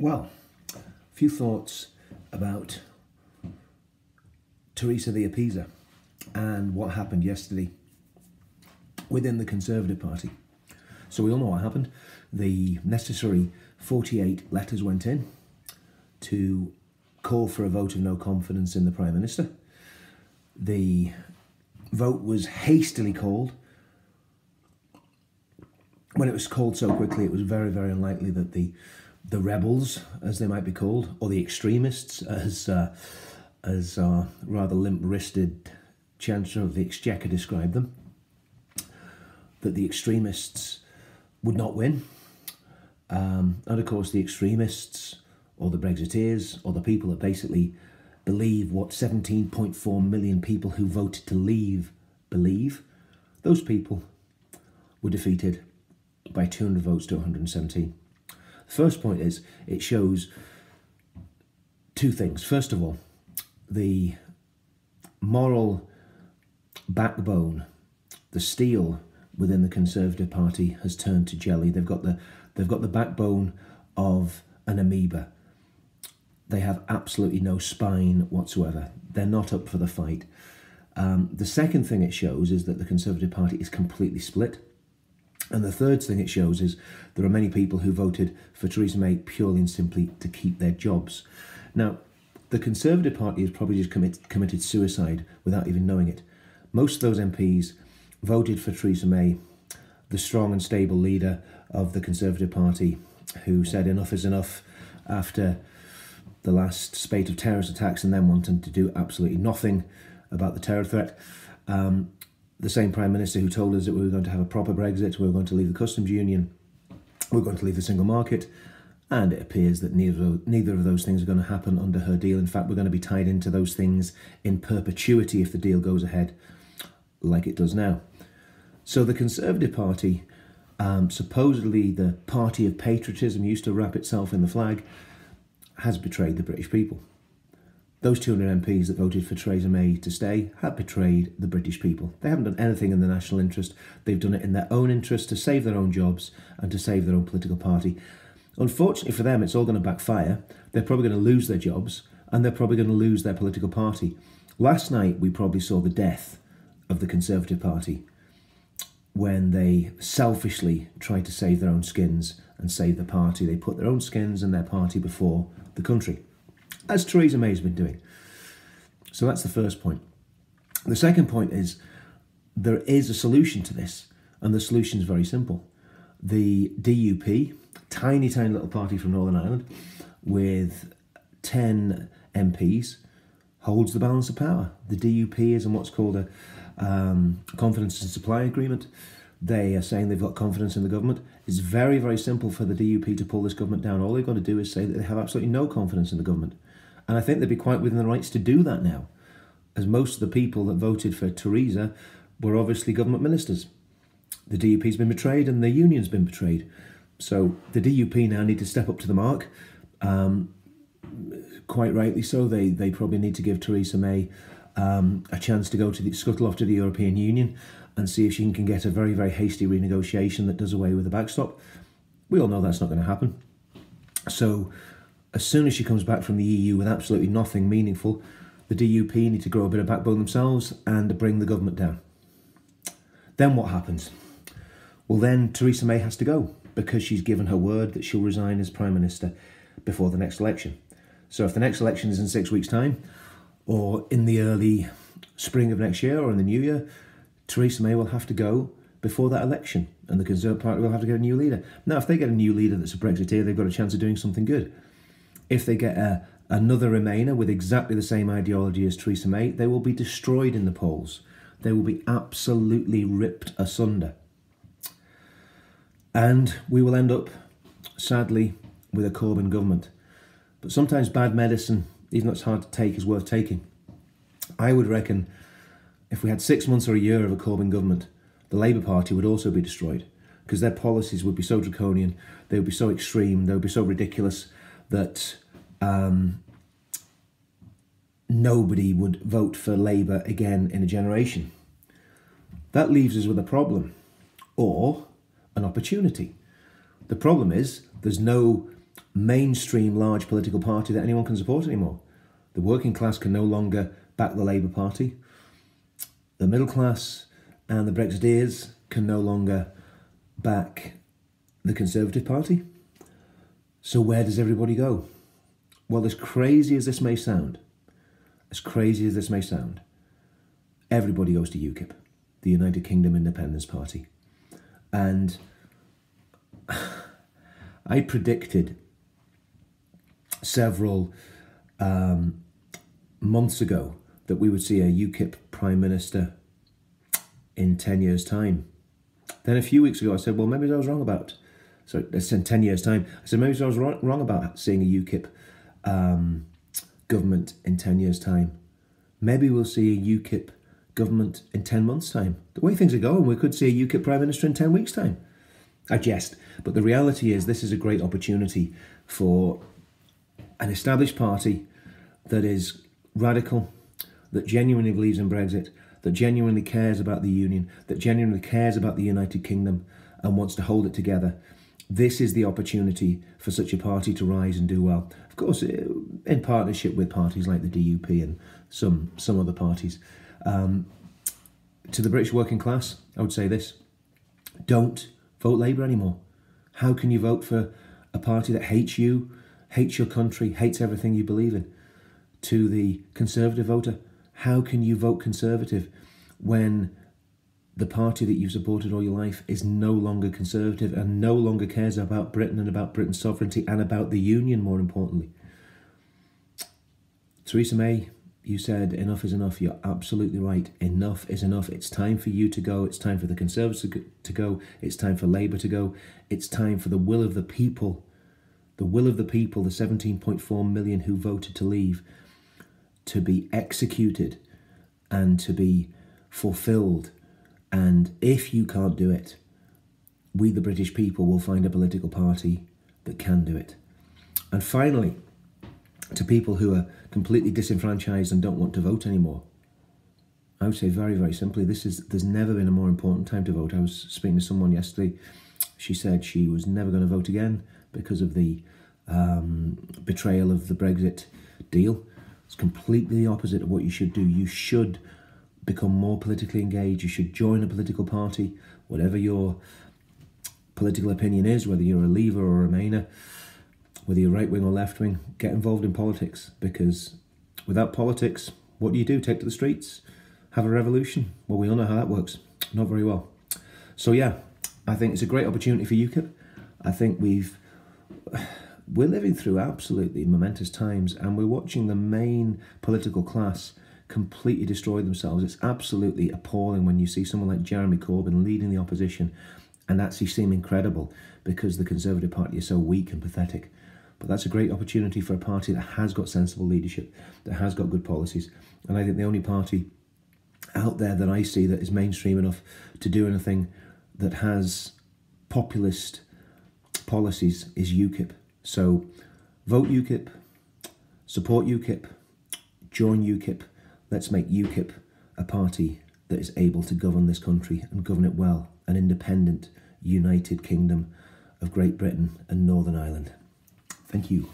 Well, a few thoughts about Teresa the Appeaser and what happened yesterday within the Conservative Party. So we all know what happened. The necessary 48 letters went in to call for a vote of no confidence in the Prime Minister. The vote was hastily called. When it was called so quickly, it was very, very unlikely that the rebels, as they might be called, or the extremists, as our rather limp-wristed Chancellor of the Exchequer described them, that the extremists would not win. And of course, the extremists, or the Brexiteers, or the people that basically believe what 17.4 million people who voted to leave believe, those people were defeated by 200 votes to 117. The first point is, it shows two things. First of all, the moral backbone, the steel within the Conservative Party has turned to jelly. They've got the backbone of an amoeba. They have absolutely no spine whatsoever. They're not up for the fight. The second thing it shows is that the Conservative Party is completely split. And the third thing it shows is there are many people who voted for Theresa May purely and simply to keep their jobs. Now, the Conservative Party has probably just committed suicide without even knowing it. Most of those MPs voted for Theresa May, the strong and stable leader of the Conservative Party, who said enough is enough after the last spate of terrorist attacks and then wanting to do absolutely nothing about the terror threat. The same Prime Minister who told us that we were going to have a proper Brexit, we were going to leave the customs union, we were going to leave the single market, and it appears that neither of those things are going to happen under her deal. In fact, we're going to be tied into those things in perpetuity if the deal goes ahead like it does now. So the Conservative Party, supposedly the party of patriotism, used to wrap itself in the flag, has betrayed the British people. Those 200 MPs that voted for Theresa May to stay have betrayed the British people. They haven't done anything in the national interest. They've done it in their own interest to save their own jobs and to save their own political party. Unfortunately for them, it's all going to backfire. They're probably going to lose their jobs and they're probably going to lose their political party. Last night, we probably saw the death of the Conservative Party when they selfishly tried to save their own skins and save the party. They put their own skins and their party before the country, as Theresa May has been doing. So that's the first point. The second point is there is a solution to this, and the solution is very simple. The DUP, tiny little party from Northern Ireland, with 10 MPs, holds the balance of power. The DUP is in what's called a confidence and supply agreement. They are saying they've got confidence in the government. It's very, very simple for the DUP to pull this government down. All they've got to do is say that they have absolutely no confidence in the government. And I think they'd be quite within the rights to do that now, as most of the people that voted for Theresa were obviously government ministers. The DUP's been betrayed and the union's been betrayed. So the DUP now need to step up to the mark. Quite rightly so. They probably need to give Theresa May a chance to go to scuttle off to the European Union and see if she can get a very, very hasty renegotiation that does away with the backstop. We all know that's not going to happen. So as soon as she comes back from the EU with absolutely nothing meaningful, the DUP need to grow a bit of backbone themselves and bring the government down. Then what happens? Well, then Theresa May has to go because she's given her word that she'll resign as Prime Minister before the next election. So if the next election is in 6 weeks' time, or in the early spring of next year, or in the new year, Theresa May will have to go before that election, and the Conservative Party will have to get a new leader. Now, if they get a new leader that's a Brexiteer, they've got a chance of doing something good. If they get another Remainer with exactly the same ideology as Theresa May, they will be destroyed in the polls. They will be absolutely ripped asunder. And we will end up, sadly, with a Corbyn government. But sometimes bad medicine, even though it's hard to take, is worth taking. I would reckon if we had 6 months or a year of a Corbyn government, the Labour Party would also be destroyed because their policies would be so draconian, they would be so extreme, they would be so ridiculous that nobody would vote for Labour again in a generation. That leaves us with a problem or an opportunity. The problem is there's no mainstream large political party that anyone can support anymore. The working class can no longer back the Labour Party. The middle class and the Brexiteers can no longer back the Conservative Party. So where does everybody go? Well, as crazy as this may sound, everybody goes to UKIP, the United Kingdom Independence Party. And I predicted several months ago that we would see a UKIP Prime Minister in 10 years' time. Then a few weeks ago I said, well, maybe I was wrong about, sorry, it's in 10 years' time. I said, maybe I was wrong about seeing a UKIP government in 10 years' time. Maybe we'll see a UKIP government in 10 months' time. The way things are going, we could see a UKIP Prime Minister in 10 weeks' time. I jest, but the reality is this is a great opportunity for an established party that is radical, that genuinely believes in Brexit, that genuinely cares about the Union, that genuinely cares about the United Kingdom and wants to hold it together. This is the opportunity for such a party to rise and do well. Of course, in partnership with parties like the DUP and some other parties. To the British working class, I would say this: don't vote Labour anymore. How can you vote for a party that hates you, hates your country, hates everything you believe in? To the Conservative voter, how can you vote Conservative when the party that you've supported all your life is no longer Conservative and no longer cares about Britain and about Britain's sovereignty and about the Union, more importantly? Theresa May, you said enough is enough. You're absolutely right. Enough is enough. It's time for you to go. It's time for the Conservatives to go. It's time for Labour to go. It's time for the will of the people, the 17.4 million who voted to leave, to be executed and to be fulfilled. And if you can't do it, we the British people will find a political party that can do it. And finally, to people who are completely disenfranchised and don't want to vote anymore, I would say very, very simply, there's never been a more important time to vote. I was speaking to someone yesterday. She said she was never going to vote again because of the betrayal of the Brexit deal. It's completely the opposite of what you should do. You should become more politically engaged. You should join a political party, whatever your political opinion is, whether you're a Leaver or a Remainer, whether you're right wing or left wing. Get involved in politics, because without politics, what do? Take to the streets? Have a revolution? Well, we all know how that works. Not very well. So yeah, I think it's a great opportunity for UKIP. I think we're living through absolutely momentous times, and we're watching the main political class completely destroy themselves. It's absolutely appalling when you see someone like Jeremy Corbyn leading the opposition and actually seem incredible because the Conservative Party is so weak and pathetic. But that's a great opportunity for a party that has got sensible leadership, that has got good policies. And I think the only party out there that I see that is mainstream enough to do anything that has populist policies is UKIP. So vote UKIP, support UKIP, join UKIP. Let's make UKIP a party that is able to govern this country and govern it well, an independent, united kingdom of Great Britain and Northern Ireland. Thank you.